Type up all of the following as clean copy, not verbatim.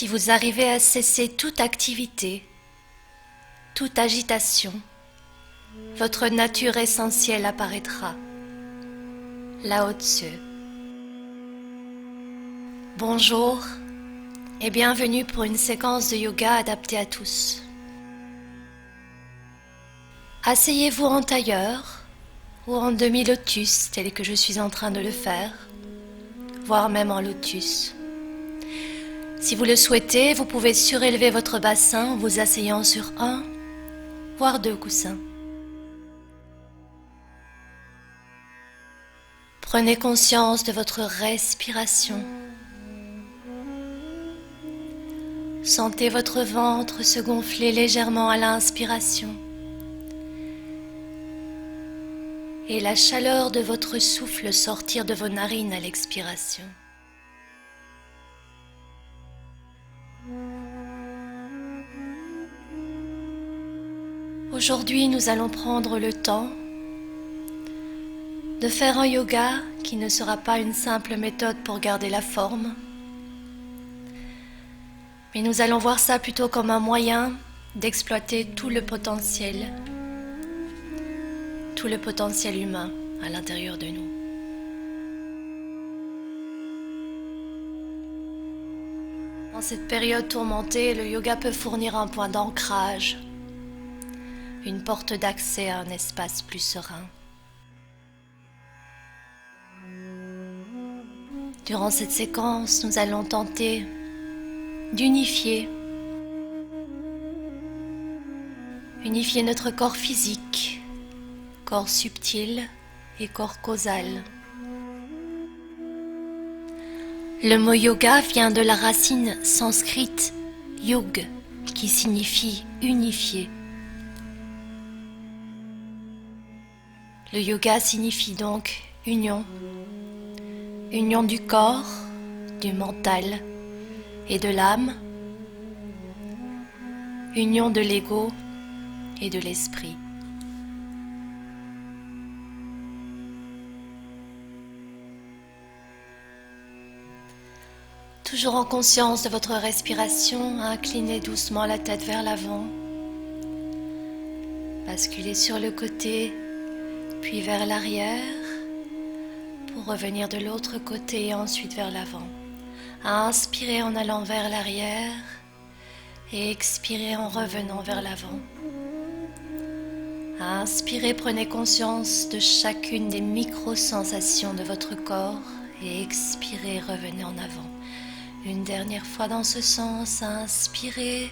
Si vous arrivez à cesser toute activité, toute agitation, votre nature essentielle apparaîtra, Lao Tzu. Bonjour et bienvenue pour une séquence de yoga adaptée à tous. Asseyez-vous en tailleur ou en demi-lotus tel que je suis en train de le faire, voire même en lotus. Si vous le souhaitez, vous pouvez surélever votre bassin en vous asseyant sur un, voire deux coussins. Prenez conscience de votre respiration. Sentez votre ventre se gonfler légèrement à l'inspiration et la chaleur de votre souffle sortir de vos narines à l'expiration. Aujourd'hui, nous allons prendre le temps de faire un yoga qui ne sera pas une simple méthode pour garder la forme, mais nous allons voir ça plutôt comme un moyen d'exploiter tout le potentiel humain à l'intérieur de nous. Dans cette période tourmentée, le yoga peut fournir un point d'ancrage, une porte d'accès à un espace plus serein. Durant cette séquence, nous allons tenter d'unifier notre corps physique, corps subtil et corps causal. Le mot yoga vient de la racine sanskrite yug, qui signifie unifier. Le yoga signifie donc union du corps, du mental et de l'âme, union de l'ego et de l'esprit. Toujours en conscience de votre respiration, inclinez doucement la tête vers l'avant, basculez sur le côté, puis vers l'arrière, pour revenir de l'autre côté et ensuite vers l'avant. Inspirez en allant vers l'arrière et expirez en revenant vers l'avant. Inspirez, prenez conscience de chacune des micro-sensations de votre corps et expirez, revenez en avant. Une dernière fois dans ce sens, inspirez,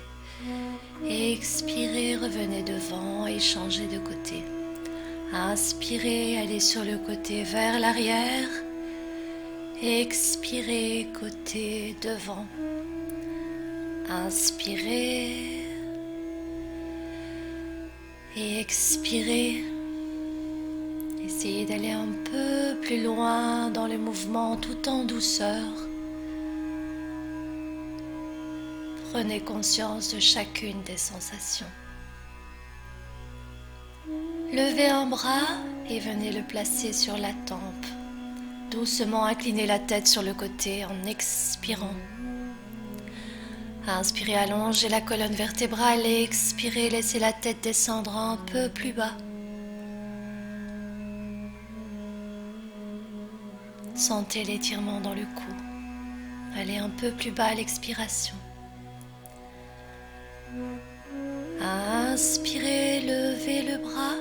expirez, revenez devant et changez de côté. Inspirez, allez sur le côté vers l'arrière. Expirez, côté devant. Inspirez et expirez. Essayez d'aller un peu plus loin dans le mouvement tout en douceur. Prenez conscience de chacune des sensations. Levez un bras et venez le placer sur la tempe. Doucement inclinez la tête sur le côté en expirant. Inspirez, allongez la colonne vertébrale et expirez, laissez la tête descendre un peu plus bas. Sentez l'étirement dans le cou. Allez un peu plus bas à l'expiration. Inspirez, levez le bras.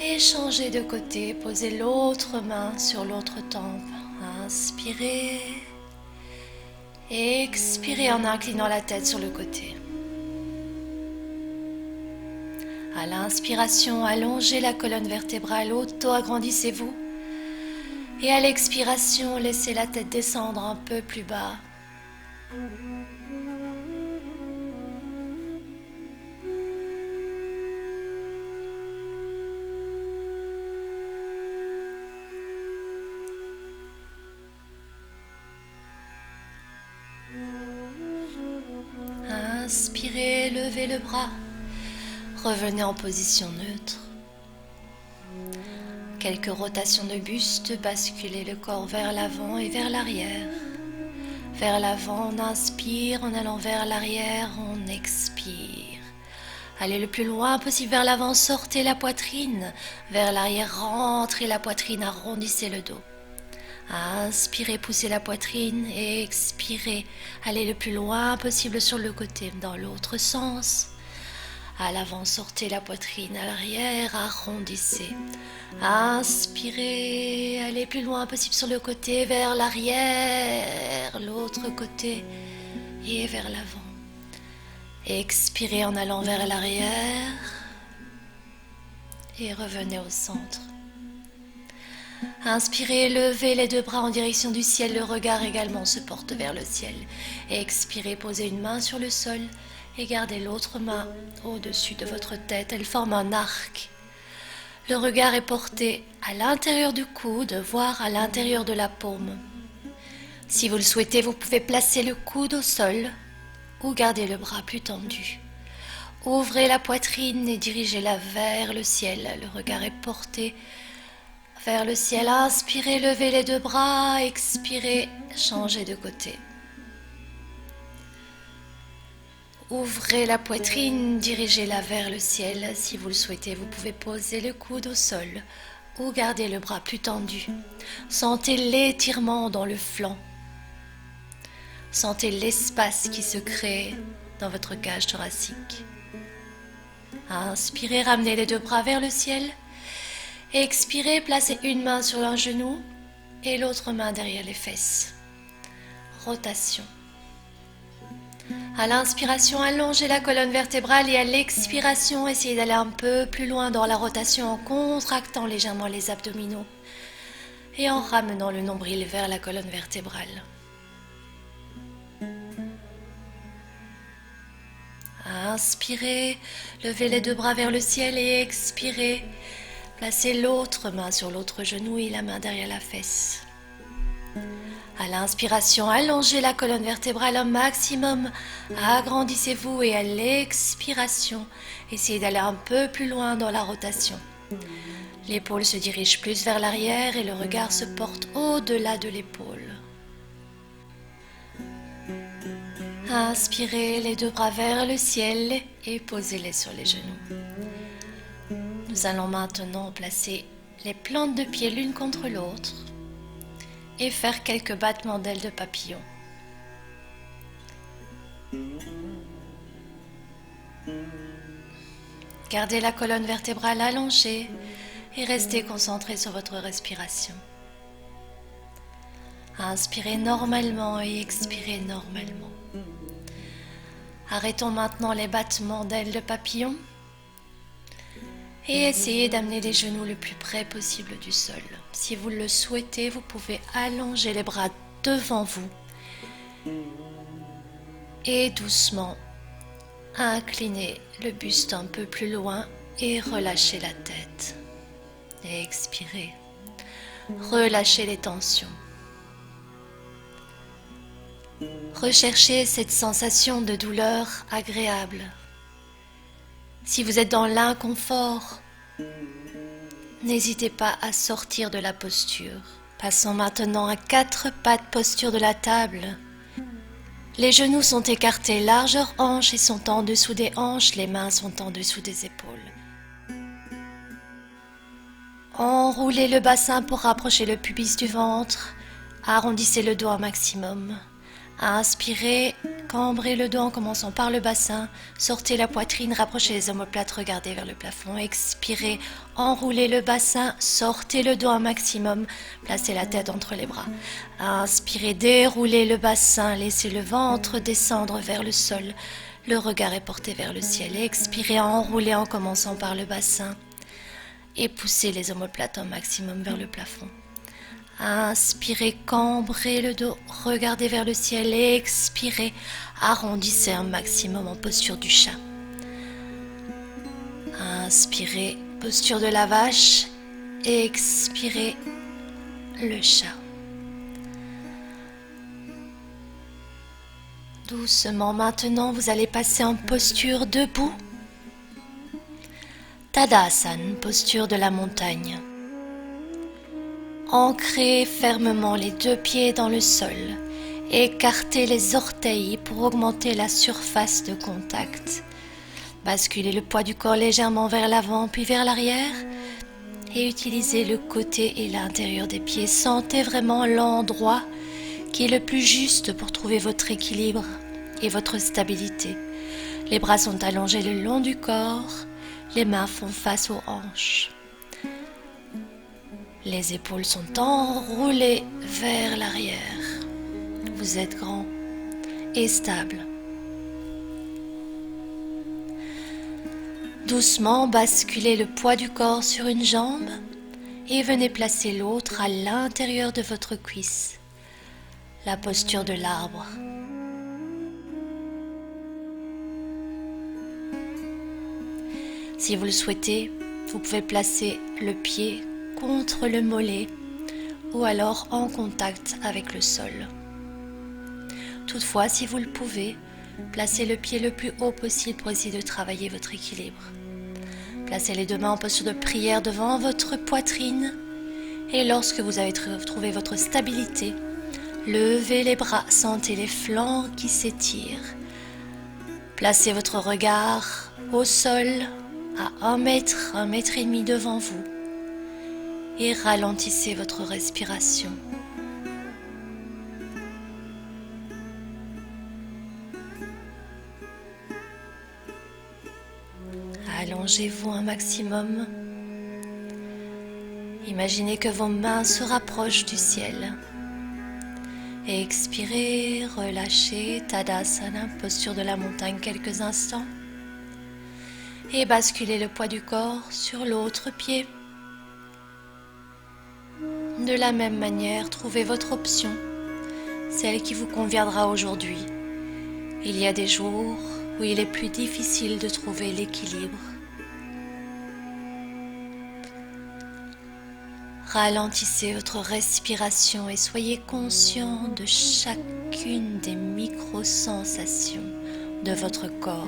Et changez de côté, posez l'autre main sur l'autre tempe. Inspirez. Expirez en inclinant la tête sur le côté. À l'inspiration, allongez la colonne vertébrale, auto-agrandissez-vous. Et à l'expiration, laissez la tête descendre un peu plus bas. Inspirez, levez le bras. Revenez en position neutre. Quelques rotations de buste, basculez le corps vers l'avant et vers l'arrière. vers l'avant, on inspire, en allant vers l'arrière, on expire. Allez le plus loin possible vers l'avant, sortez la poitrine, vers l'arrière, rentrez la poitrine, arrondissez le dos. Inspirez, poussez la poitrine et expirez. Allez le plus loin possible sur le côté, dans l'autre sens. À l'avant, sortez la poitrine, à l'arrière, arrondissez. Inspirez, allez plus loin possible sur le côté, vers l'arrière, l'autre côté et vers l'avant. Expirez en allant vers l'arrière et revenez au centre. Inspirez, levez les deux bras en direction du ciel, le regard également se porte vers le ciel. Expirez, posez une main sur le sol et gardez l'autre main au-dessus de votre tête, elle forme un arc. Le regard est porté à l'intérieur du coude, voire à l'intérieur de la paume. Si vous le souhaitez, vous pouvez placer le coude au sol ou garder le bras plus tendu. Ouvrez la poitrine et dirigez-la vers le ciel, le regard est porté vers le ciel. Inspirez, levez les deux bras, expirez, changez de côté. Ouvrez la poitrine, dirigez-la vers le ciel. Si vous le souhaitez, vous pouvez poser le coude au sol ou garder le bras plus tendu. Sentez l'étirement dans le flanc. Sentez l'espace qui se crée dans votre cage thoracique. Inspirez, ramenez les deux bras vers le ciel. Expirez, placez une main sur un genou et l'autre main derrière les fesses. Rotation. À l'inspiration, allongez la colonne vertébrale et à l'expiration, essayez d'aller un peu plus loin dans la rotation en contractant légèrement les abdominaux et en ramenant le nombril vers la colonne vertébrale. Inspirez, levez les deux bras vers le ciel et expirez. Placez l'autre main sur l'autre genou et la main derrière la fesse. À l'inspiration, allongez la colonne vertébrale un maximum, agrandissez-vous et à l'expiration, essayez d'aller un peu plus loin dans la rotation. L'épaule se dirige plus vers l'arrière et le regard se porte au-delà de l'épaule. Inspirez les deux bras vers le ciel et posez-les sur les genoux. Nous allons maintenant placer les plantes de pied l'une contre l'autre et faire quelques battements d'ailes de papillon. Gardez la colonne vertébrale allongée et restez concentré sur votre respiration. Inspirez normalement et expirez normalement. Arrêtons maintenant les battements d'ailes de papillon et essayez d'amener les genoux le plus près possible du sol. Si vous le souhaitez, vous pouvez allonger les bras devant vous et doucement incliner le buste un peu plus loin et relâcher la tête. Et expirez. Relâchez les tensions. Recherchez cette sensation de douleur agréable. Si vous êtes dans l'inconfort, n'hésitez pas à sortir de la posture. Passons maintenant à 4 pattes, posture de la table. Les genoux sont écartés, largeur hanche et sont en dessous des hanches, les mains sont en dessous des épaules. Enroulez le bassin pour rapprocher le pubis du ventre, arrondissez le dos un maximum. Inspirez, cambrez le dos en commençant par le bassin, sortez la poitrine, rapprochez les omoplates, regardez vers le plafond. Expirez, enroulez le bassin, sortez le dos un maximum, placez la tête entre les bras. Inspirez, déroulez le bassin, laissez le ventre descendre vers le sol, le regard est porté vers le ciel. Expirez, enroulez en commençant par le bassin et poussez les omoplates un maximum vers le plafond. Inspirez, cambrez le dos, regardez vers le ciel et expirez, arrondissez un maximum en posture du chat. Inspirez, posture de la vache, et expirez, le chat. Doucement maintenant, vous allez passer en posture debout. Tadasana, posture de la montagne. Ancrez fermement les 2 pieds dans le sol Écartez les orteils pour augmenter la surface de contact. Basculez le poids du corps légèrement vers l'avant puis vers l'arrière et utilisez le côté et l'intérieur des pieds. Sentez vraiment l'endroit qui est le plus juste pour trouver votre équilibre et votre stabilité. Les bras sont allongés le long du corps, les mains font face aux hanches. Les épaules sont enroulées vers l'arrière. Vous êtes grand et stable. Doucement, basculez le poids du corps sur une jambe et venez placer l'autre à l'intérieur de votre cuisse. La posture de l'arbre. Si vous le souhaitez, vous pouvez placer le pied contre le mollet ou alors en contact avec le sol. Toutefois, si vous le pouvez, placez le pied le plus haut possible pour essayer de travailler votre équilibre. Placez les deux mains en posture de prière devant votre poitrine et lorsque vous avez trouvé votre stabilité, levez les bras, sentez les flancs qui s'étirent. Placez votre regard au sol à 1 mètre, 1 mètre et demi devant vous et ralentissez votre respiration. Allongez-vous un maximum. Imaginez que vos mains se rapprochent du ciel. Expirez, relâchez, Tadasana, posture de la montagne quelques instants. Et basculez le poids du corps sur l'autre pied. De la même manière, trouvez votre option, celle qui vous conviendra aujourd'hui. Il y a des jours où il est plus difficile de trouver l'équilibre. Ralentissez votre respiration et soyez conscient de chacune des micro-sensations de votre corps.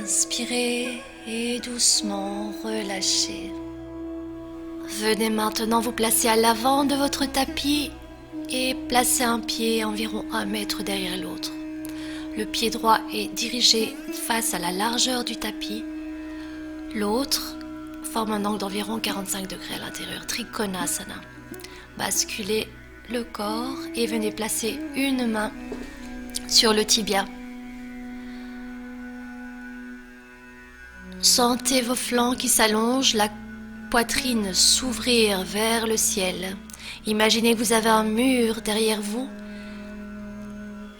Inspirez et doucement relâchez. Venez maintenant vous placer à l'avant de votre tapis et placez un pied environ 1 mètre derrière l'autre. Le pied droit est dirigé face à la largeur du tapis. L'autre forme un angle d'environ 45 degrés à l'intérieur, Trikonasana. Basculez le corps et venez placer une main sur le tibia. Sentez vos flancs qui s'allongent, la poitrine s'ouvrir vers le ciel. Imaginez que vous avez un mur derrière vous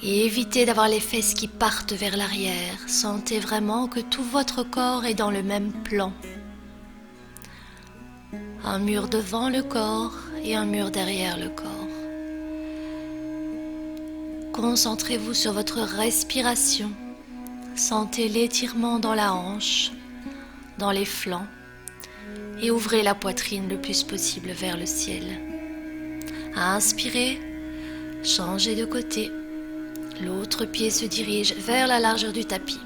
et évitez d'avoir les fesses qui partent vers l'arrière. Sentez vraiment que tout votre corps est dans le même plan. Un mur devant le corps et un mur derrière le corps. Concentrez-vous sur votre respiration. Sentez l'étirement dans la hanche, dans les flancs et ouvrez la poitrine le plus possible vers le ciel. Inspirez, changez de côté. L'autre pied se dirige vers la largeur du tapis.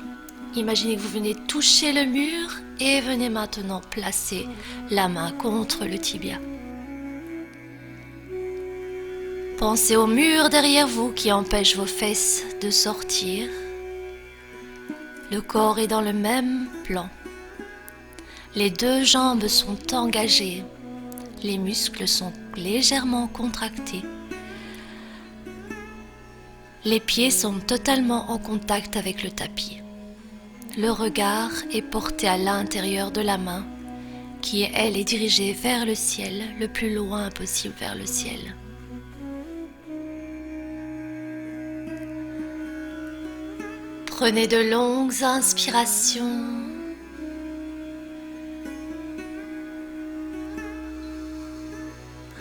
Imaginez que vous venez toucher le mur et venez maintenant placer la main contre le tibia. Pensez au mur derrière vous qui empêche vos fesses de sortir. Le corps est dans le même plan. Les deux jambes sont engagées. Les muscles sont légèrement contractés. Les pieds sont totalement en contact avec le tapis. Le regard est porté à l'intérieur de la main, qui elle est dirigée vers le ciel, le plus loin possible vers le ciel. Prenez de longues inspirations.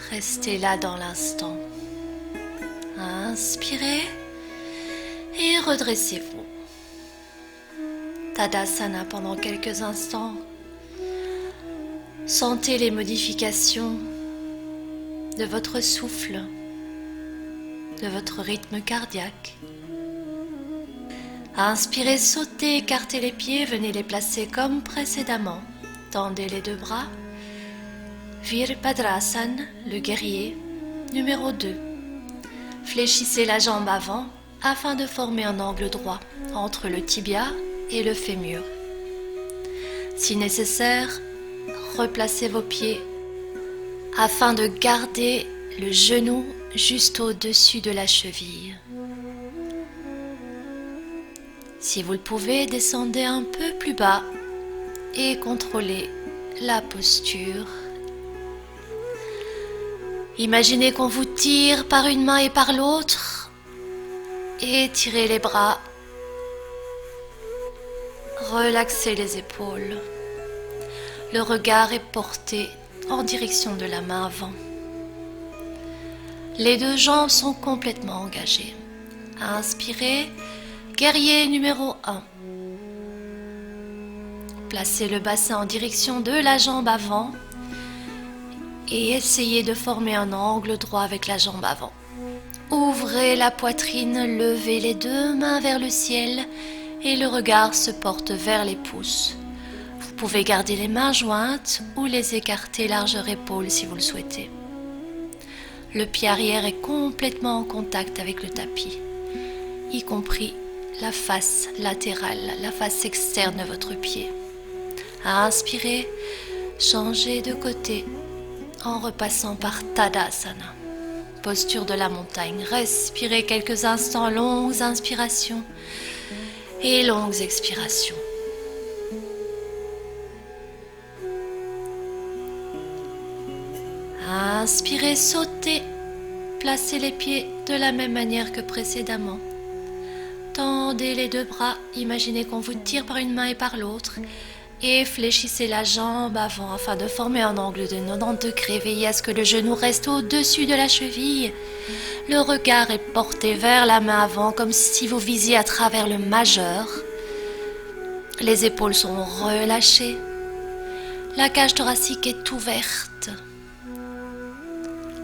Restez là dans l'instant. Inspirez et redressez-vous. Tadasana pendant quelques instants. Sentez les modifications de votre souffle, de votre rythme cardiaque. Inspirez, sautez, écartez les pieds, venez les placer comme précédemment. Tendez les deux bras. Virabhadrasana, le guerrier, numéro 2. Fléchissez la jambe avant afin de former un angle droit entre le tibia et le fémur. Si nécessaire, replacez vos pieds afin de garder le genou juste au-dessus de la cheville. Si vous le pouvez, descendez un peu plus bas et contrôlez la posture. Imaginez qu'on vous tire par une main et par l'autre. Étirez les bras. Relaxez les épaules. Le regard est porté en direction de la main avant. Les deux jambes sont complètement engagées. Inspirez. Guerrier numéro 1. Placez le bassin en direction de la jambe avant et essayez de former un angle droit avec la jambe avant. Ouvrez la poitrine, levez les deux mains vers le ciel et le regard se porte vers les pouces. Vous pouvez garder les mains jointes ou les écarter largeur épaule si vous le souhaitez. Le pied arrière est complètement en contact avec le tapis, y compris la face latérale, la face externe de votre pied. Inspirez, changez de côté en repassant par Tadasana, posture de la montagne. Respirez quelques instants, longues inspirations et longues expirations. Inspirez, sautez, placez les pieds de la même manière que précédemment. Tendez les deux bras, imaginez qu'on vous tire par une main et par l'autre et fléchissez la jambe avant afin de former un angle de 90 degrés. Veillez à ce que le genou reste au-dessus de la cheville. Le regard est porté vers la main avant comme si vous visiez à travers le majeur. Les épaules sont relâchées. La cage thoracique est ouverte.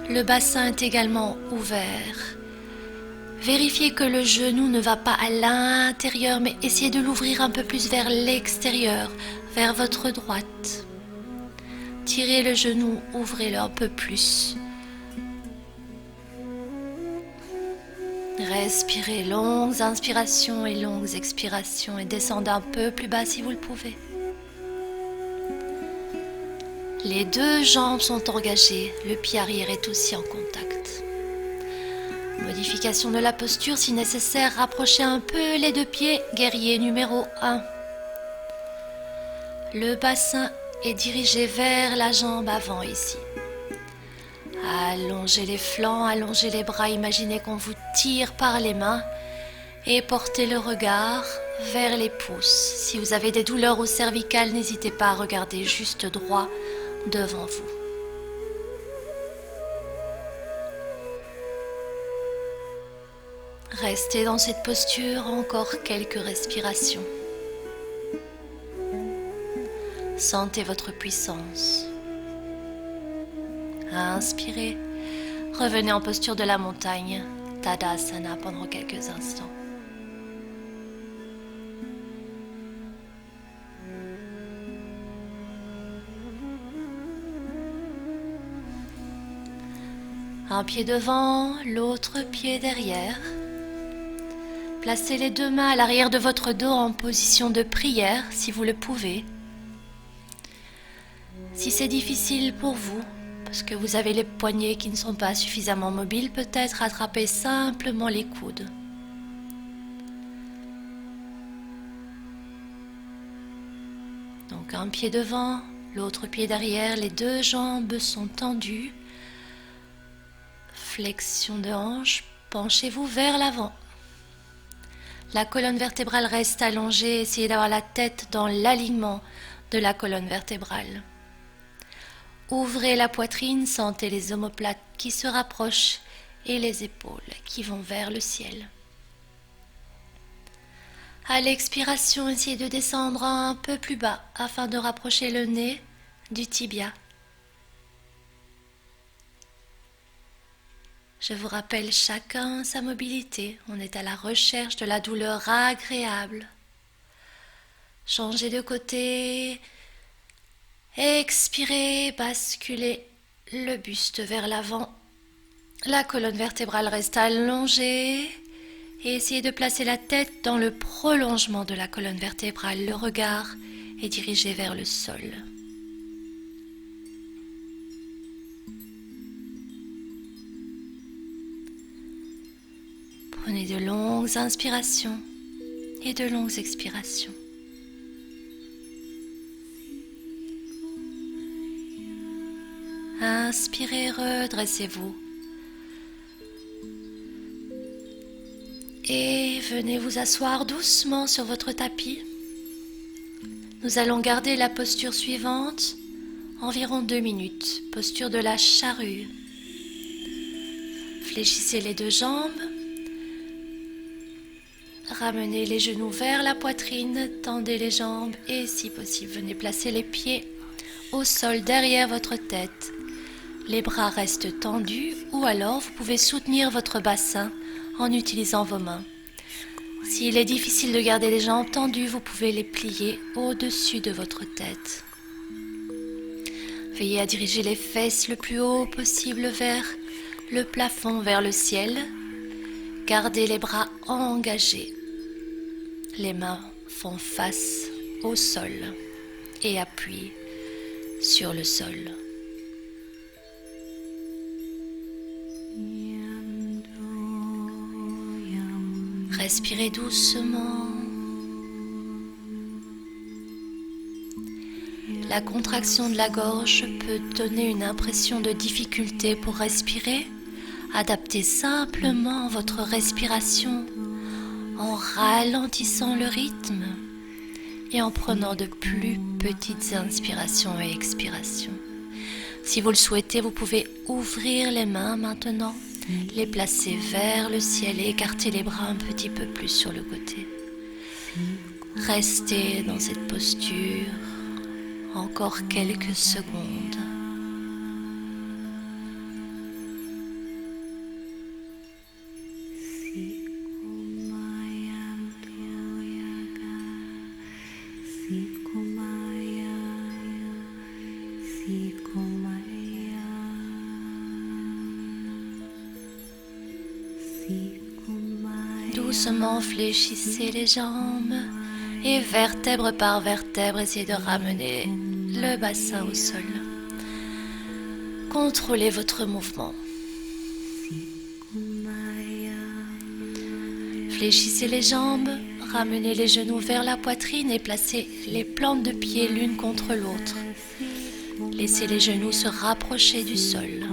Le bassin est également ouvert. Vérifiez que le genou ne va pas à l'intérieur, mais essayez de l'ouvrir un peu plus vers l'extérieur, vers votre droite. Tirez le genou, ouvrez-le un peu plus. Respirez, longues inspirations et longues expirations et descendez un peu plus bas si vous le pouvez. Les deux jambes sont engagées, le pied arrière est aussi en contact. Modification de la posture, si nécessaire, rapprochez un peu les deux pieds, guerrier numéro 1. Le bassin est dirigé vers la jambe avant ici. Allongez les flancs, allongez les bras, imaginez qu'on vous tire par les mains et portez le regard vers les pouces. Si vous avez des douleurs au cervical, n'hésitez pas à regarder juste droit devant vous. Restez dans cette posture encore quelques respirations. Sentez votre puissance. Inspirez. Revenez en posture de la montagne, Tadasana, pendant quelques instants. Un pied devant, l'autre pied derrière. Placez les deux mains à l'arrière de votre dos en position de prière si vous le pouvez. Si c'est difficile pour vous, parce que vous avez les poignets qui ne sont pas suffisamment mobiles, peut-être attrapez simplement les coudes. Donc un pied devant, l'autre pied derrière, les deux jambes sont tendues. Flexion de hanche, penchez-vous vers l'avant. La colonne vertébrale reste allongée, essayez d'avoir la tête dans l'alignement de la colonne vertébrale. Ouvrez la poitrine, sentez les omoplates qui se rapprochent et les épaules qui vont vers le ciel. À l'expiration, essayez de descendre un peu plus bas afin de rapprocher le nez du tibia. Je vous rappelle chacun sa mobilité. On est à la recherche de la douleur agréable. Changez de côté. Expirez, basculez le buste vers l'avant. La colonne vertébrale reste allongée. Et essayez de placer la tête dans le prolongement de la colonne vertébrale. Le regard est dirigé vers le sol. Prenez de longues inspirations et de longues expirations. Inspirez, redressez-vous. Et venez vous asseoir doucement sur votre tapis. Nous allons garder la posture suivante environ 2 minutes, posture de la charrue. Fléchissez les 2 jambes. Ramenez les genoux vers la poitrine, tendez les jambes et si possible, venez placer les pieds au sol derrière votre tête. Les bras restent tendus ou alors vous pouvez soutenir votre bassin en utilisant vos mains. S'il est difficile de garder les jambes tendues, vous pouvez les plier au-dessus de votre tête. Veillez à diriger les fesses le plus haut possible vers le plafond, vers le ciel. Gardez les bras engagés. Les mains font face au sol et appuient sur le sol. Respirez doucement. La contraction de la gorge peut donner une impression de difficulté pour respirer. Adaptez simplement votre respiration en ralentissant le rythme et en prenant de plus petites inspirations et expirations. Si vous le souhaitez, vous pouvez ouvrir les mains maintenant, les placer vers le ciel et écarter les bras un petit peu plus sur le côté. Restez dans cette posture encore quelques secondes. Doucement fléchissez les jambes et vertèbre par vertèbre, essayez de ramener le bassin au sol. Contrôlez votre mouvement. Fléchissez les jambes, ramenez les genoux vers la poitrine et placez les plantes de pied l'une contre l'autre. Laissez les genoux se rapprocher du sol.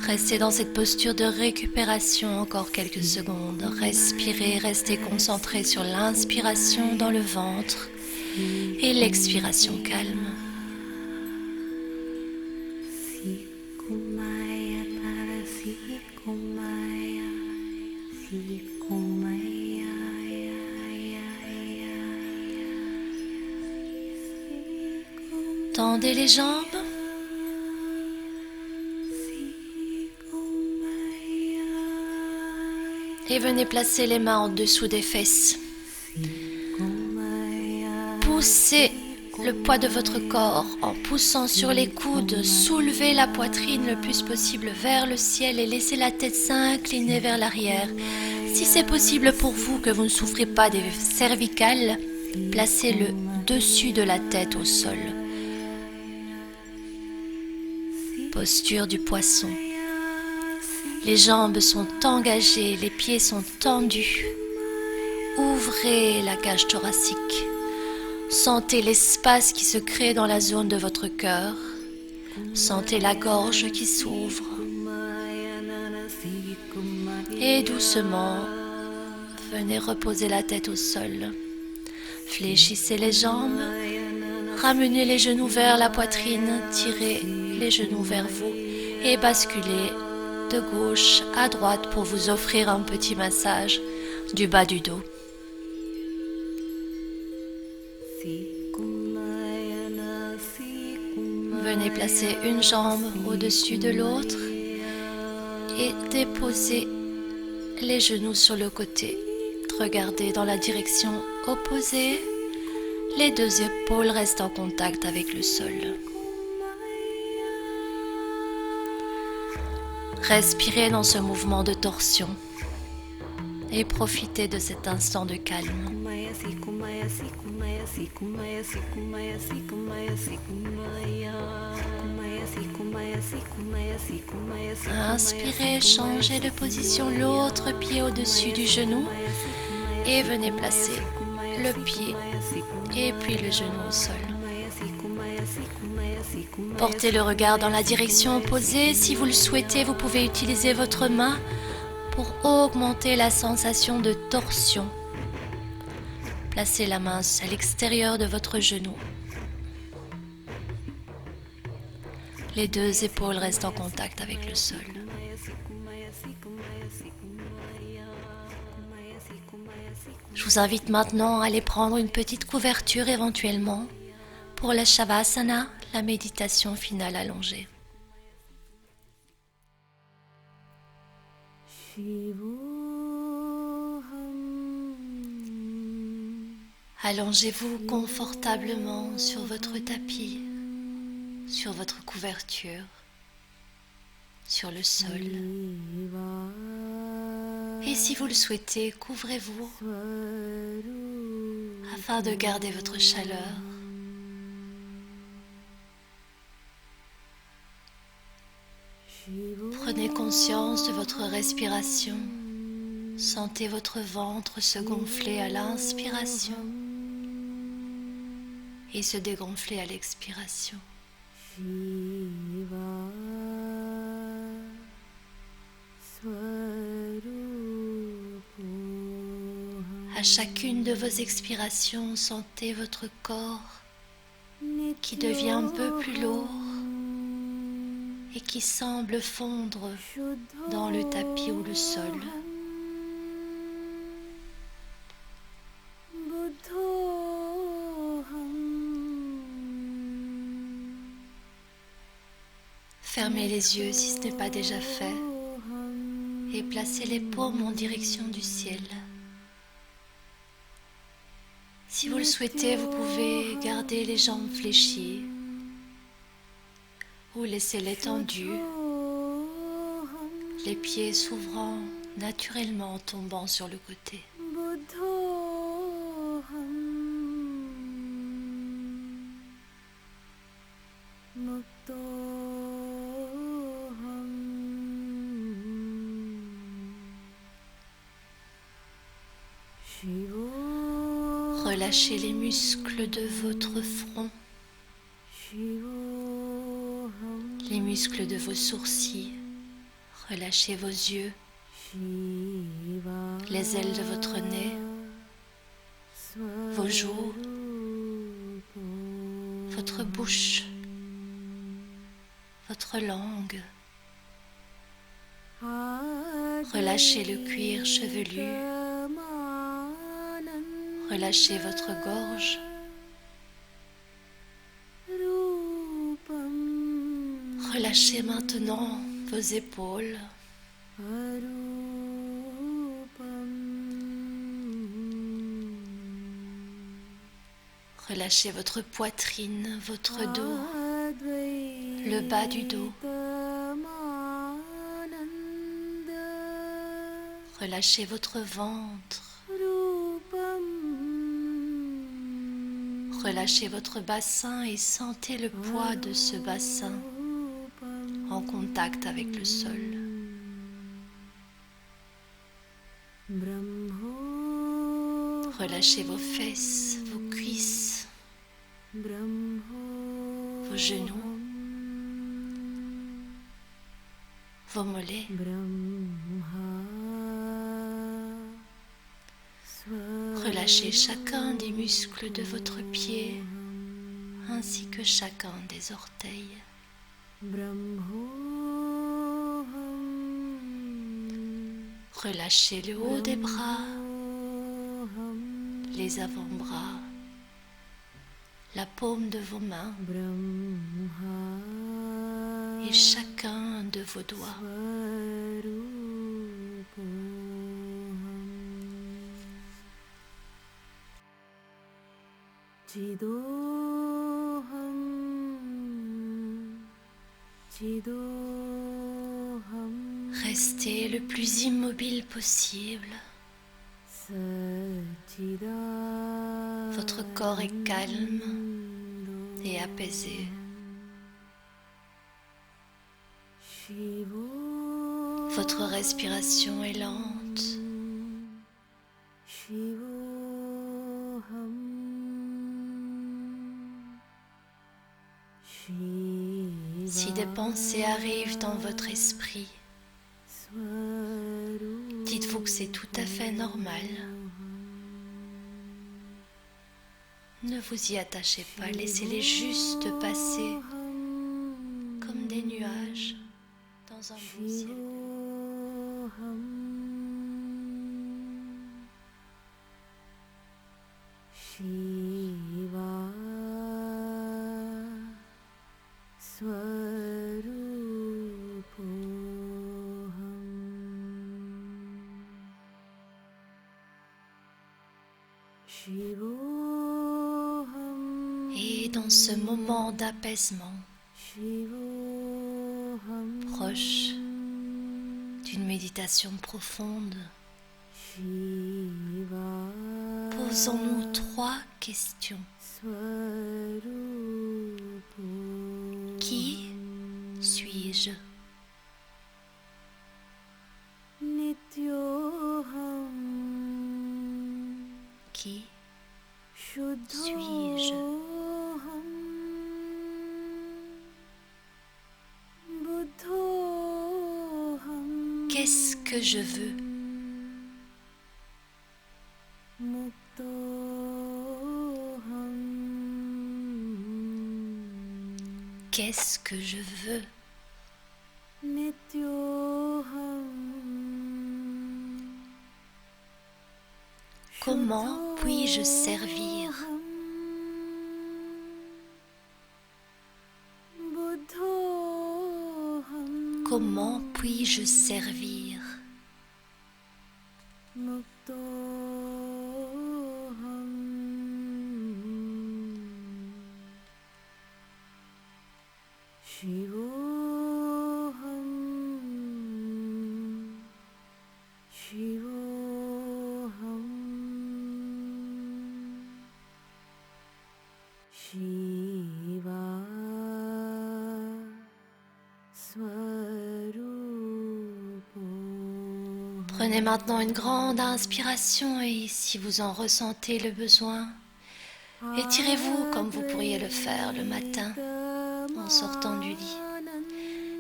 Restez dans cette posture de récupération encore quelques secondes. Respirez, restez concentré sur l'inspiration dans le ventre et l'expiration calme. Tendez les jambes. Et venez placer les mains en dessous des fesses. Poussez le poids de votre corps en poussant sur les coudes. Soulevez la poitrine le plus possible vers le ciel et laissez la tête s'incliner vers l'arrière. Si c'est possible pour vous que vous ne souffrez pas des cervicales, placez-le dessus de la tête au sol. Posture du poisson. Les jambes sont engagées, les pieds sont tendus. Ouvrez la cage thoracique. Sentez l'espace qui se crée dans la zone de votre cœur. Sentez la gorge qui s'ouvre. Et doucement, venez reposer la tête au sol. Fléchissez les jambes. Ramenez les genoux vers la poitrine. Tirez les genoux vers vous et basculez de gauche à droite pour vous offrir un petit massage du bas du dos. Venez placer une jambe au-dessus de l'autre et déposez les genoux sur le côté. Regardez dans la direction opposée. Les deux épaules restent en contact avec le sol. Respirez dans ce mouvement de torsion et profitez de cet instant de calme. Inspirez, changez de position l'autre pied au-dessus du genou et venez placer le pied et puis le genou au sol. Portez le regard dans la direction opposée. Si vous le souhaitez, vous pouvez utiliser votre main pour augmenter la sensation de torsion. Placez la main à l'extérieur de votre genou. Les deux épaules restent en contact avec le sol. Je vous invite maintenant à aller prendre une petite couverture éventuellement pour la Shavasana, la méditation finale allongée. Allongez-vous confortablement sur votre tapis, sur votre couverture, sur le sol. Et si vous le souhaitez, couvrez-vous afin de garder votre chaleur. Prenez conscience de votre respiration. Sentez votre ventre se gonfler à l'inspiration et se dégonfler à l'expiration. À chacune de vos expirations, sentez votre corps qui devient un peu plus lourd et qui semble fondre dans le tapis ou le sol. Fermez les yeux si ce n'est pas déjà fait et placez les paumes en direction du ciel. Si vous le souhaitez, vous pouvez garder les jambes fléchies ou laisser-les tendues, les pieds s'ouvrant naturellement en tombant sur le côté. Relâchez les muscles de votre front, les muscles de vos sourcils. Relâchez vos yeux, les ailes de votre nez, vos joues, votre bouche, votre langue. Relâchez le cuir chevelu. Relâchez votre gorge. Relâchez maintenant vos épaules. Relâchez votre poitrine, votre dos, le bas du dos. Relâchez votre ventre. Relâchez votre bassin et sentez le poids de ce bassin en contact avec le sol. Relâchez vos fesses, vos cuisses, vos genoux, vos mollets. Relâchez chacun des muscles de votre pied ainsi que chacun des orteils. Relâchez le haut des bras, les avant-bras, la paume de vos mains et chacun de vos doigts. Restez le plus immobile possible. Votre corps est calme et apaisé. Votre respiration est lente. Si des pensées arrivent dans votre esprit, dites-vous que c'est tout à fait normal. Ne vous y attachez pas, laissez-les juste passer comme des nuages dans un beau ciel. Et dans ce moment d'apaisement, proche d'une méditation profonde, posons-nous 3 questions. Qui suis-je? Qui suis-je? Qu'est-ce que je veux? Qu'est-ce que je veux? Comment puis-je servir? Comment puis-je servir? Prenez maintenant une grande inspiration et si vous en ressentez le besoin, étirez-vous comme vous pourriez le faire le matin en sortant du lit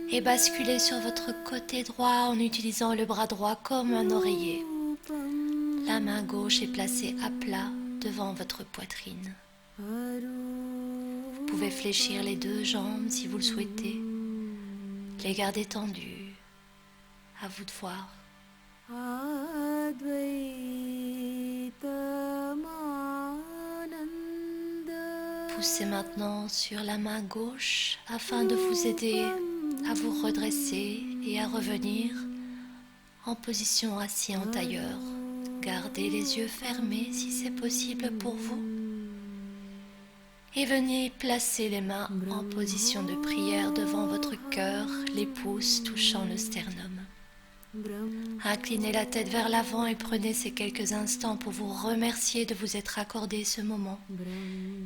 et basculez sur votre côté droit en utilisant le bras droit comme un oreiller. La main gauche est placée à plat devant votre poitrine. Vous pouvez fléchir les 2 jambes si vous le souhaitez, les garder tendues. À vous de voir. Poussez maintenant sur la main gauche afin de vous aider à vous redresser et à revenir en position assis en tailleur. Gardez les yeux fermés si c'est possible pour vous. Et venez placer les mains en position de prière devant votre cœur, les pouces touchant le sternum. Inclinez la tête vers l'avant et prenez ces quelques instants pour vous remercier de vous être accordé ce moment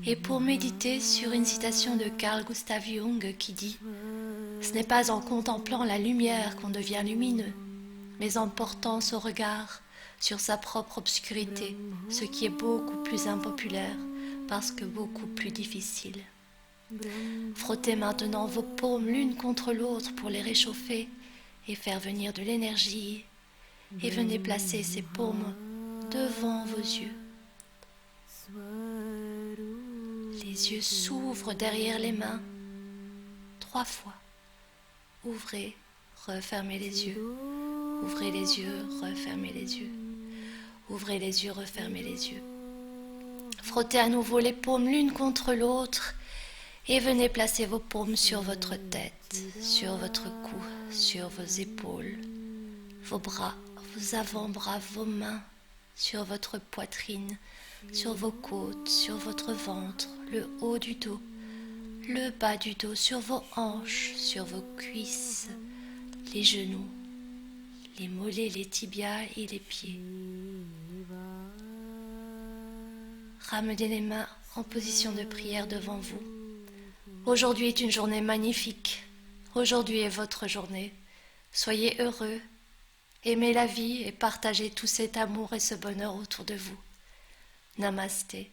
et pour méditer sur une citation de Carl Gustav Jung qui dit « Ce n'est pas en contemplant la lumière qu'on devient lumineux, mais en portant son regard sur sa propre obscurité, ce qui est beaucoup plus impopulaire parce que beaucoup plus difficile. » Frottez maintenant vos paumes l'une contre l'autre pour les réchauffer et faire venir de l'énergie et venez placer ces paumes devant vos yeux. Les yeux s'ouvrent derrière les mains 3 fois. Ouvrez, refermez les yeux. Ouvrez les yeux, refermez les yeux. Ouvrez les yeux, refermez les yeux. Frottez à nouveau les paumes l'une contre l'autre Et venez placer vos paumes sur votre tête, sur votre cou, sur vos épaules, vos bras, vos avant-bras, vos mains, sur votre poitrine, sur vos côtes, sur votre ventre, le haut du dos, le bas du dos, sur vos hanches, sur vos cuisses, les genoux, les mollets, les tibias et les pieds. Ramenez les mains en position de prière devant vous. Aujourd'hui est une journée magnifique. Aujourd'hui est votre journée. Soyez heureux. Aimez la vie et partagez tout cet amour et ce bonheur autour de vous. Namasté.